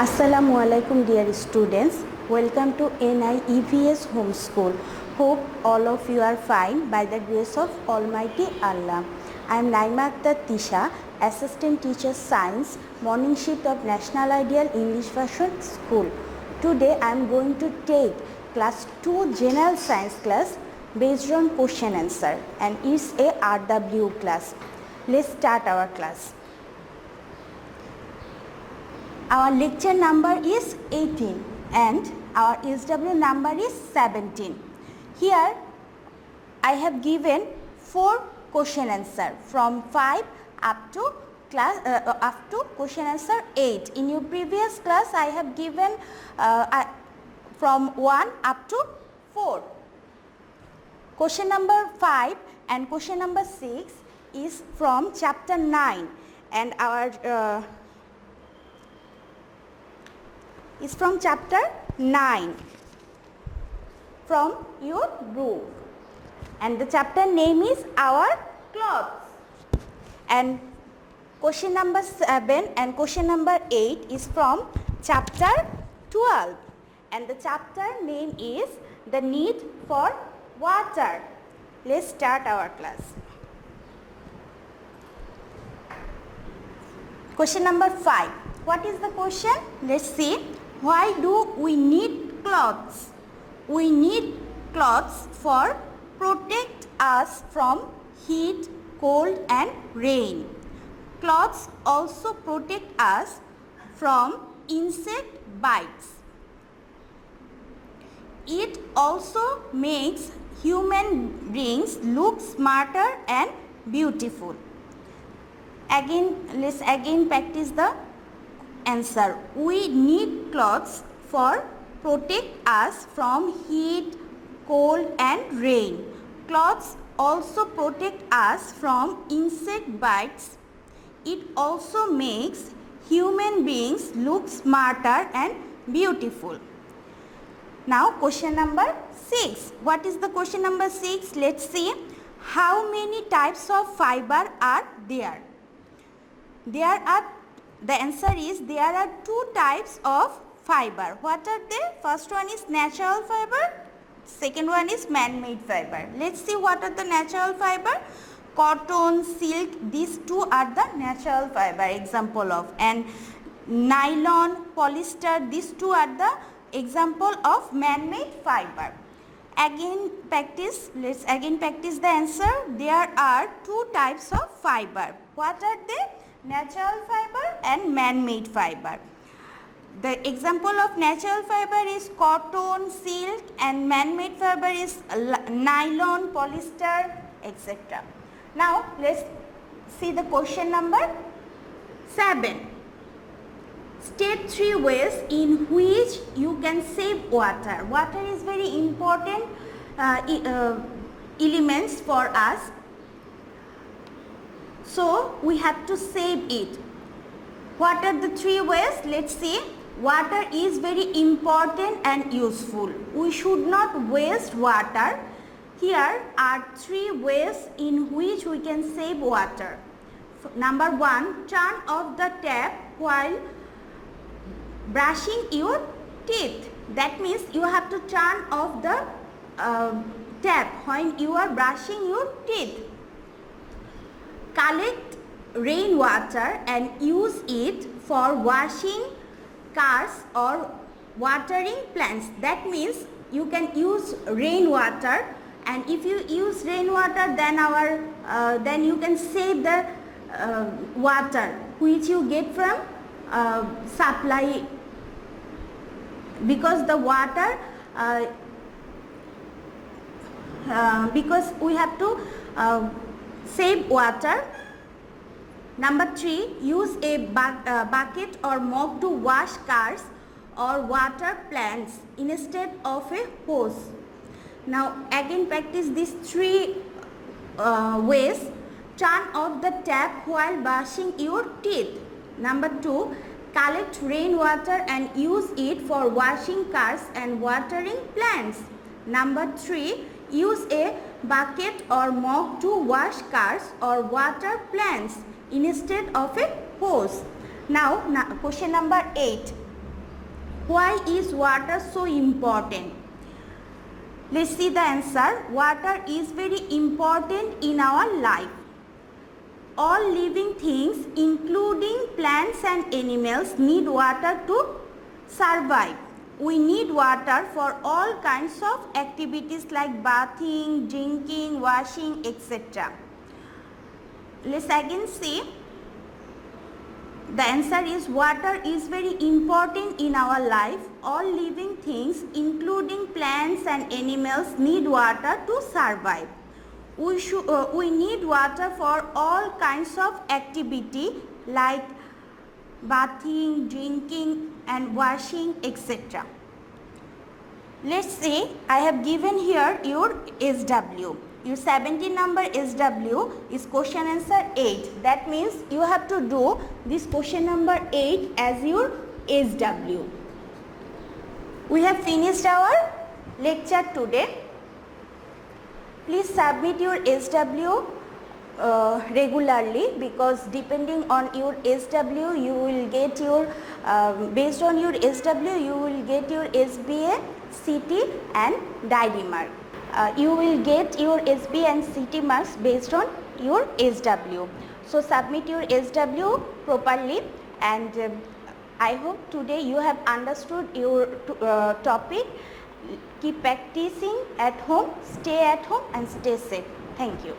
Assalamu alaikum dear students. Welcome to NIEVS Homeschool. Hope all of you are fine by the grace of Almighty Allah. I am Naima Akhtar Tisha, Assistant Teacher Science, Morning Shift of National Ideal English Version School. Today I am going to take class 2 General Science class based on question answer, and it's a RW class. Let's start our class. Our lecture number is 18 and our SW number is 17. Here I have given 4 question answer from 5 up to question answer 8. In your previous class I have given from 1 up to 4. Question number 5 and question number 6 is from chapter 9, and our is from chapter 9 from your book, and the chapter name is Our Clothes. And question number 7 and question number 8 is from chapter 12, and the chapter name is The Need for Water. Let's start our class. Question number 5. What is the question? Let's see. Why do we need clothes? We need clothes for protect us from heat, cold and rain. Clothes also protect us from insect bites. It also makes human beings look smarter and beautiful. Let's practice the answer. We need clothes for protect us from heat, cold and rain. Clothes also protect us from insect bites. It also makes human beings look smarter and beautiful. Now question number 6. What is the question number 6? Let's see. How many types of fiber are there? The answer is there are 2 types of fiber. What are they? First one is natural fiber, second one is man-made fiber. Let's see what are the natural fiber. Cotton, silk, these 2 are the natural fiber example of, and nylon, polyester, these 2 are the example of man-made fiber. Let's again practice the answer. There are 2 types of fiber. What are they? Natural fiber and man-made fiber. The example of natural fiber is cotton, silk, and man-made fiber is nylon, polyester, etc. Now let's see the question number 7. State 3 ways in which you can save water. Water is very important elements for us. So we have to save it. What are the 3 ways? Let's see. Water is very important and useful. We should not waste water. Here are 3 ways in which we can save water. Number 1, turn off the tap while brushing your teeth. That means you have to turn off the tap when you are brushing your teeth. Collect rainwater and use it for washing cars or watering plants. That means you can use rainwater, and if you use rainwater, then you can save the water which you get from supply, because the water because we have to save water. Number 3, use a bucket or mug to wash cars or water plants instead of a hose. Now again practice these 3 ways. Turn off the tap while brushing your teeth. Number 2, collect rainwater and use it for washing cars and watering plants. Number 3, use a bucket or mug to wash cars or water plants instead of a hose. Now question number 8. Why is water so important? Let's see the answer. Water is very important in our life. All living things, including plants and animals, need water to survive. We need water for all kinds of activities like bathing, drinking, washing, etc. Let's again see. The answer is water is very important in our life. All living things, including plants and animals, need water to survive. We need water for all kinds of activity like bathing, drinking and washing, etc. Let's see, I have given here your SW. Your 17 number SW is question answer 8. That means you have to do this question number 8 as your SW. We have finished our lecture today. Please submit your SW regularly, because depending on your SW you will get your based on your SW you will get your SBA, CT and diary mark. You will get your SB and CT marks based on your SW. So submit your SW properly, and I hope today you have understood your topic. Keep practicing at home, stay at home and stay safe. Thank you.